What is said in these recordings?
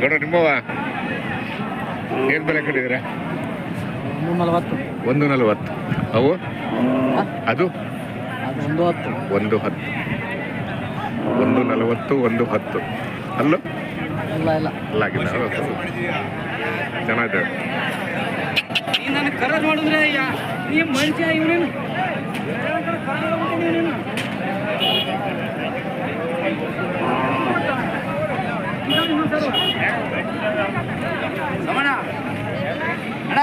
ಗೌಡ ನಿಮ್ಮವ ಏನು ಬೆಲೆ ಕಟ್ಟಿದ್ದೀರಾ? 140. ಅವು ಅದು 110. 140 ಅಲ್ಲೂ ಅಲ್ಲಾಗಿಲ್ಲ. ಚೆನ್ನಾಗಿದೆ. ನನಗೆ ಕರೆದು ಮಾಡಿದ್ರೆ ನೀ ಮನುಷ್ಯ ಇವನೇನು ಸಮಣ ಅಣ್ಣ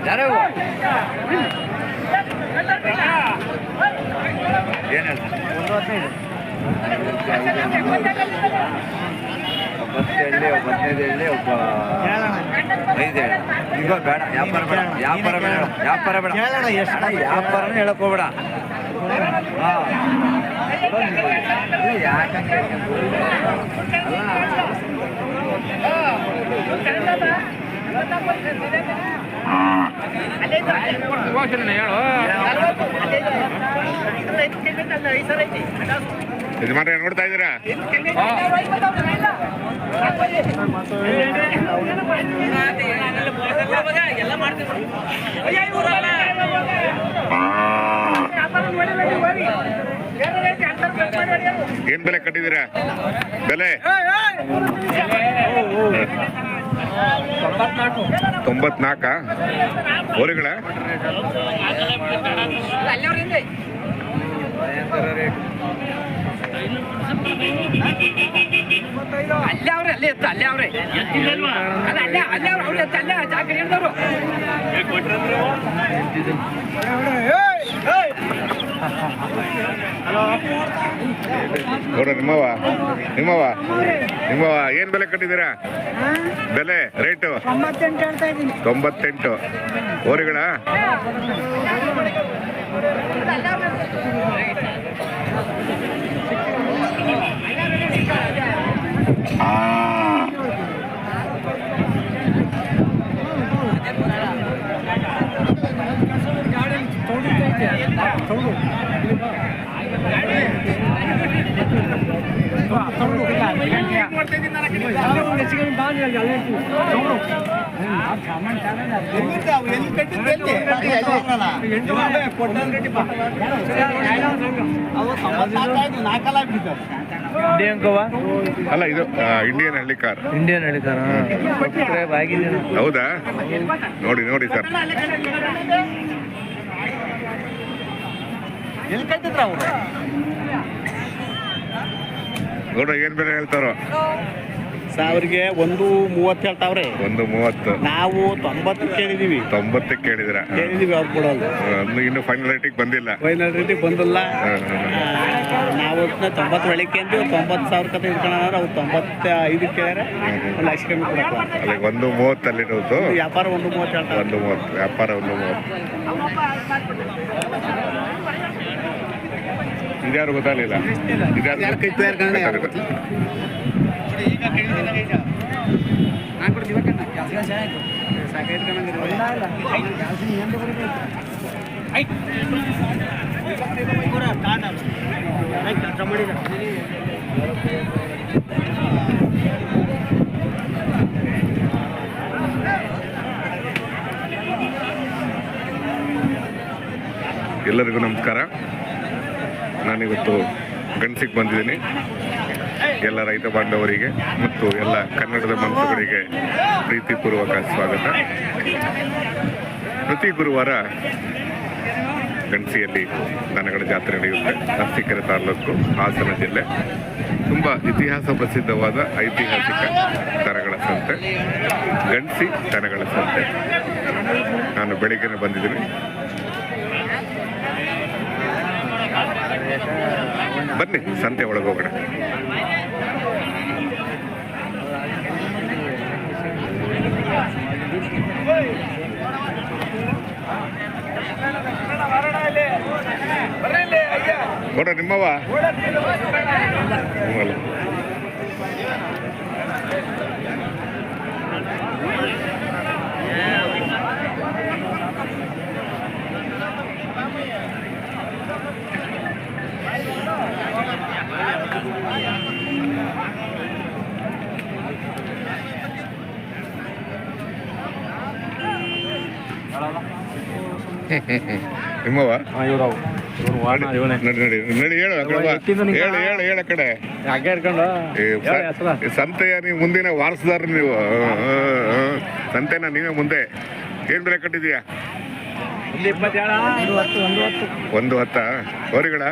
ಯಾರು ಏನು ಹೇಳ್ತಾರೆ? 15 ಹೇಳಿ, 15 ಹೇಳಿ, ಒಬ್ಬ 5 ಹೇಳಿ. ಈಗ ಬೇಡ, ವ್ಯಾಪಾರ ಬೇಡ, ವ್ಯಾಪಾರನೇ ಹೇಳಕ್ ಹೋಗ್ಬೇಡ. ಯಾಕಂದ್ರೆ ಯಜಮಾನ್ರೆ ನೋಡ್ತಾ ಇದ್ದೀರಾ? ಏನ್ ಬೆಲೆ ಕಟ್ಟಿದ್ದೀರಾ? ಬೆಲೆ 94 ಓರಿಗಳ ಅಲ್ಲೇ ಅವ್ರೆ ಅಲ್ಲೇ ಎತ್ತ ಅಲ್ಲೇ ಅವ್ರೆ ಅಲ್ಲೇ ಅವ್ರೆ ಎತ್ತ ಅಲ್ಲೇ ಜಾಗ ಹೇಳಿದವರು ನೋಡ ನಿಮ್ಮವ ಏನ್ ಬೆಲೆ ಕಟ್ಟಿದ್ದೀರಾ? ಬೆಲೆ ರೇಟು 98 ಓರಿಗಳ ಅಲ್ಲ ಇದು ಇಂಡಿಯನ್ ಹಳ್ಳಿಕಾರ್. ಹೌದಾ? ನೋಡಿ ಸರ್. ನೋಡ ಏನ್ ಬೆಲೆ ಹೇಳ್ತಾರೋ? ಸಾವಿರಿಗೆ 130 ಹೇಳ್ತಾವ್ರೆ. 130. ನಾವು 90 ಕೇಳಿದೀವಿ. 90 ಕೇಳಿದಿರ? ಅವ್ರು ಕೊಡೋದು ಇನ್ನು ಫೈನಲ್ ರೇಟಿಗೆ ಬಂದಿಲ್ಲ. ಬಂದಿಲ್ಲ. ನಾವು 90 ಒಳಕ್ಕೆ ಅಂದ್ವಿ. 90,000 ಕತೆ ಇಟ್ಕೊಳ್ಳೋಣ. ಅವ್ರು 95 ಕೇಳ್ಯಾರ. 1 ಲಕ್ಷ ಕಮ್ಮಿ ಕೊಡಕ್ಕೆ ಅಲ್ಲಿಗೆ 130 ಅಲ್ಲಿ ಇರೋದು. ವ್ಯಾಪಾರ 130 ಹೇಳ್ತಾರೆ. 130 ವ್ಯಾಪಾರ 130. ಇದ್ಯಾರು ಗೊತ್ತಾಗಲಿಲ್ಲ. ಎಲ್ಲರಿಗೂ ನಮಸ್ಕಾರ. ನಾನಿವತ್ತು ಗಣಸಿಗೆ ಬಂದಿದ್ದೀನಿ. ಎಲ್ಲ ರೈತ ಬಾಂಧವರಿಗೆ ಮತ್ತು ಎಲ್ಲ ಕನ್ನಡದ ಮನಸ್ಸುಗಳಿಗೆ ಪ್ರೀತಿಪೂರ್ವಕ ಸ್ವಾಗತ. ಪ್ರತಿ ಗುರುವಾರ ಗಣಸಿಯಲ್ಲಿ ದನಗಳ ಜಾತ್ರೆ ನಡೆಯುತ್ತೆ. ಅರಸೀಕೆರೆ ತಾಲೂಕು, ಹಾಸನ ಜಿಲ್ಲೆ. ತುಂಬ ಇತಿಹಾಸ ಪ್ರಸಿದ್ಧವಾದ ಐತಿಹಾಸಿಕ ದನಗಳ ಸಂತೆ, ಗಣಸಿ ದನಗಳ ಸಂತೆ. ನಾನು ಬೆಳಿಗ್ಗೆ ಬಂದಿದ್ದೀನಿ. ಬನ್ನಿ ಸಂತೆ ಒಳಗೆ ಹೋಗೋಣ. ನೋಡ ನಿಮ್ಮವ ನಿಮ್ಮವ ಇವ್ರು ನಡಿ ನಡಿ ನಡಿ ಹೇಳು ಆ ಕಡೆ ಬಾ. ಹೇಳು ಹೇಳು ಹೇಳು ಆ ಕಡೆ ಹಾಗೆ ಇಟ್ಕೊಂಡು ಈ ಸಂತೆಯ ನೀವು ಮುಂದಿನ ವಾರಸದಾರ ನೀವು ಸಂತೆನ ನೀವೇ ಮುಂದೆ ಏನ್ ಬೆಲೆ ಕಟ್ಟಿದೀಯಾ? 1 10 ಹೋರಿಗಳ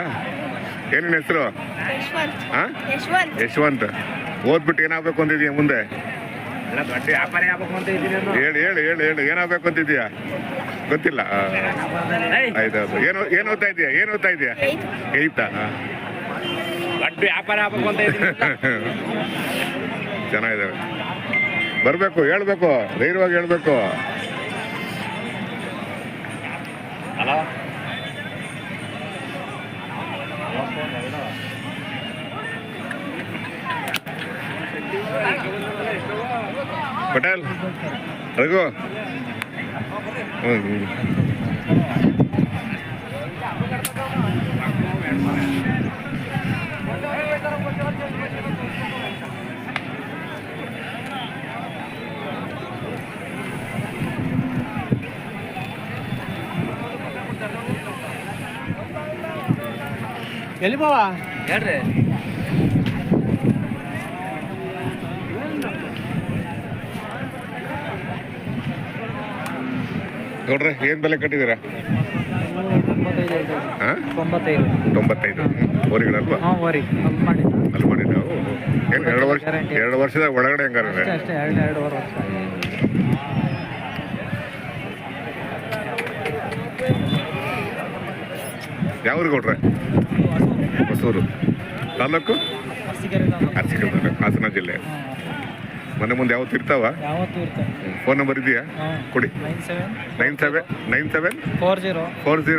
ಏನೇನು ಹೆಸರು? ಹಾ ಯಶವಂತ್. ಓದ್ಬಿಟ್ಟು ಏನಾಗ್ಬೇಕು ಅಂತಿದ್ಯಾ ಮುಂದೆ? ದೊಡ್ಡ ವ್ಯಾಪಾರಿ ಆಗ್ಬೇಕು ಅಂತ ಇದ್ದೀನಿ ಹೇಳು ಹೇಳು ಹೇಳು ಹೇಳು ಏನಾಗ್ಬೇಕು ಅಂತಿದ್ಯಾ? ಗೊತ್ತಿಲ್ಲ. ಆಯ್ತೌದು. ಏನು ಓದ್ತಾ ಇದೆಯಾ? ಏನು ಓದ್ತಾ ಇದೆಯಾ? 8th. ದೊಡ್ಡ ವ್ಯಾಪಾರ ಆಗ್ಬೇಕು ಅಂತ ಇದ್ದೀನಿ ಚೆನ್ನಾಗಿದ್ದಾವೆ. ಬರಬೇಕು, ಹೇಳ್ಬೇಕು, ಧೈರ್ಯವಾಗಿ ಹೇಳ್ಬೇಕು. ಹಲೋ ಪಟೇಲ್ ರಘು ಎಲ್ಲಿ ಬಾವ ಹೇಳ್ರಿ ನೋಡ್ರಿ ಏನ್ ಬೆಲೆ ಕಟ್ಟಿದ್ದೀರಾ? 95 ಹೋರಿಗಳಲ್ವಾ? ಅಲ್ಲಿ ಮಾಡಿದ್ದಾವು. ಏನು 2 ವರ್ಷದ ಒಳಗಡೆ ಹೆಂಗಾರೆ? ಅಷ್ಟೇ 2.5 ವರ್ಷ. ಯಾವ ಊರಿಗೆ ಕೊಟ್ರೆ? ಹೊಸೂರು ತಾಲೂಕು ಅರಸೀಕೆರೆ ತಾಲೂಕು, ಹಾಸನ ಜಿಲ್ಲೆ. ಮನೆ ಮುಂದೆ ಯಾವತ್ತು ಇರ್ತಾವ? ಯಾವತ್ತೂ ಇರ್ತದೆ. ಫೋನ್ ನಂಬರ್ ಇದೆಯಾ? ಕೊಡಿ. 97 97 40 40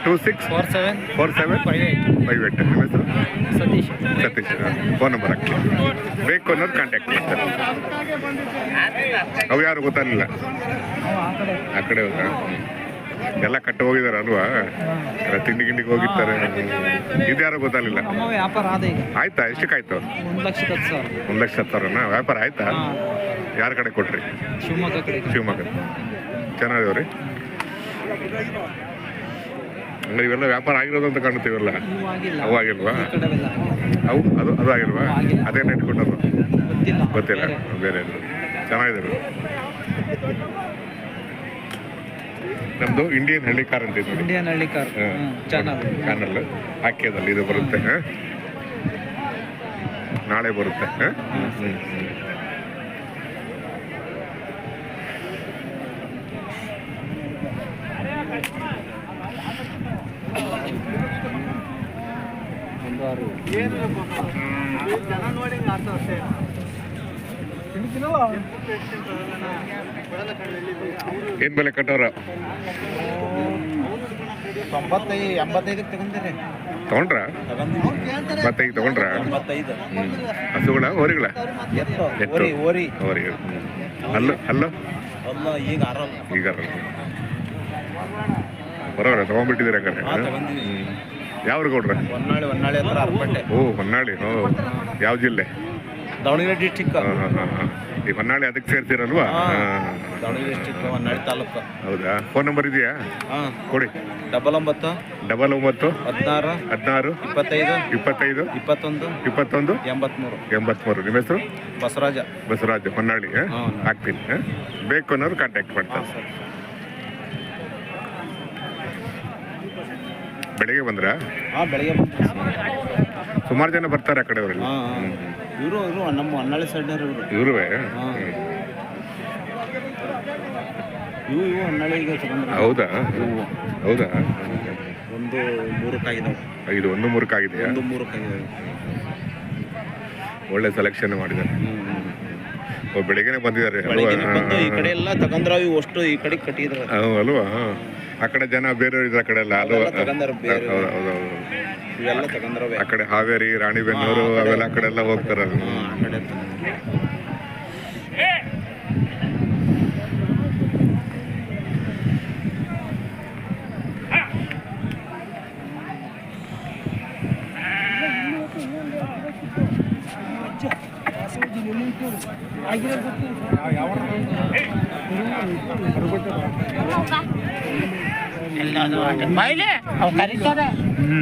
26 47 47 58. ನಿಮ್ಮ ಹೆಸರು? ಸತೀಶ್. ಸತೀಶ್. ಫೋನ್ ನಂಬರ್ ಹಾಕಿ, ಬೇಕು ಅನ್ನೋದು ಕಾಂಟ್ಯಾಕ್ಟ್ ಮಾಡ್ತಾರೆ. ಅವು ಯಾರು ಗೊತ್ತಾಗಲಿಲ್ಲ, ಆ ಕಡೆ ಹೋದ ಎಲ್ಲ ಕಟ್ಟ ಹೋಗಿದಾರ ಅಲ್ವಾ? ಎಲ್ಲ ತಿಂಡಿ ಗಿಂಡಿಗೆ ಹೋಗಿರ್ತಾರೆ. ಇದ್ಯಾರೋ ಗೊತ್ತಾಗಲಿಲ್ಲ. ನಮ್ಮ ವ್ಯಾಪಾರ ಆದ ಈಗ ಆಯ್ತಾ? ಎಷ್ಟಕ್ಕಾಯ್ತು? 1,10,000. 1,10,000ನ ವ್ಯಾಪಾರ ಆಯ್ತಾ? ಯಾರ ಕಡೆ ಕೊಟ್ರಿ? ಶಿವಮೊಗ್ಗ ಕಡೆ. ಶಿವಮೊಗ್ಗ. ಚೆನ್ನಾಗಿದಾವ್ರಿ. ಹಂಗ ಇವೆಲ್ಲ ವ್ಯಾಪಾರ ಆಗಿರೋದು ಅಂತ ಕಾಣುತ್ತೀವಲ್ಲ, ಇವು ಆಗಿಲ್ಲ. ಅವು ಆಗಿಲ್ವಾ? ಈ ಕಡೆವೆಲ್ಲ ಆಗಿಲ್ಲ. ಅದು ಆಗಿಲ್ವಾ? ಆಗಿಲ್ಲ. ಅದೇನು ಇಟ್ಕೊಂಡರು? ಗೊತ್ತಿಲ್ಲ. ಬೇರೆ. ಬೇರೆ ಚೆನ್ನಾಗಿದ್ರು. ನಮ್ದು ಇಂಡಿಯನ್ ಹಳ್ಳಿ ಕಾರ್ ಅಂತ ಇದೆ ನೋಡಿ. ಇಂಡಿಯನ್ ಹಳ್ಳಿ ಕಾರ್ ಚಾನಲ್ ಹಾಕಿದಲ್ಲಿ ಇದು ಬರುತ್ತೆ. ನಾಳೆ ಬರುತ್ತೆ. ಏನ್ ಬೆಲೆ ಕಟ್ಟೋರ? 95 ತಗೊಂಡಿರಿ. ತಗೊಂಡ್ರ? 25 ತಗೊಂಡ್ರ? ಹಸುಗಳ ಹೋರಿಗಳ? ಎತ್ತು. ಹೋರಿ. ಅಲ್ಲೋ ಈಗ ಈಗ ಬರೋರ ತಗೊಂಡ್ಬಿಟ್ಟಿದ್ದೀರ ಹಂಗಾರೆ? ಯಾವ್ರು ಕೊಡ್ರ? ಹೊನ್ನಾಳಿ ಹತ್ರ ಅರ್ಪಟ್ಟೆ. ಓ ಹೊನ್ನಾಳಿ. ಯಾವ ಜಿಲ್ಲೆ? ದಾವಣಗೆರೆ ಡಿಸ್ಟಿಕ್. ಈ ಹೊನ್ನಾಳಿ ಅದಕ್ಕೆ ಸೇರ್ತೀರಲ್ವಾ? ದಾವಣಗೆರೆ ಡಿಸ್ಟಿಕ್, ಹೊನ್ನಾಳಿ ತಾಲೂಕು. ಹೌದಾ? ಫೋನ್ ನಂಬರ್ ಇದೆಯಾ? ಕೊಡಿ. 99 99 16 16 25 25 21 21 83. 83. ನಿಮ್ಮ ಹೆಸರು? ಬಸವರಾಜ್ ಹೊನ್ನಾಳಿ. ಹಾಕ್ತೀನಿ. ಬೇಕು ಅನ್ನೋರು ಕಾಂಟ್ಯಾಕ್ಟ್ ಮಾಡ್ತಾರೆ. ಬೆಳಿಗ್ಗೆ ಬಂದ್ರ? ಬೆಳಿಗ್ಗೆ ಸುಮಾರು ಜನ ಬರ್ತಾರೆ ಆ ಕಡೆ ಅವರೆಲ್ಲ. ಇವರು ನಮ್ಮ ಹೊನ್ನಾಳಿ ಸೈಡ್ನವ್ರು ಇವ್ರುವೇ? ಇವು ಹೊನ್ನಾಳಿಗೆ ಹೌದಾ? ಒಂದು 3 ಇದು 1 3 ಆಗಿದೆಯಾ? 3 ಒಳ್ಳೆ ಸೆಲೆಕ್ಷನ್ ಮಾಡಿದ್ದಾರೆ. ಬೆಳಿಗ್ಗೆನೆ ಬಂದಿದ್ದಾರೆ ಈ ಕಡೆ ಎಲ್ಲ ತಗೊಂಡ್ರ ಇವು ಅಷ್ಟು ಈ ಕಡೆ ಕಟ್ಟಿದ್ರ ಅಲ್ವಾ? ಆ ಕಡೆ ಜನ ಬೇರೆಯವ್ರು ಇದ್ರ ಕಡೆ ಎಲ್ಲ ಅಲ್ವಾ? ಹೌದೌದು. ಇವೆಲ್ಲ ತಗೊಂಡ್ರವೆ. ಆ ಕಡೆ ಹಾವೇರಿ, ರಾಣಿಬೆನ್ನೂರು ಅವೆಲ್ಲ ಆ ಕಡೆ ಎಲ್ಲ ಹೋಗ್ತಾರ. ಬಾಯ್ಲೆ ಅವ್ ಕರೀತಾರೆ. ಹ್ಞೂ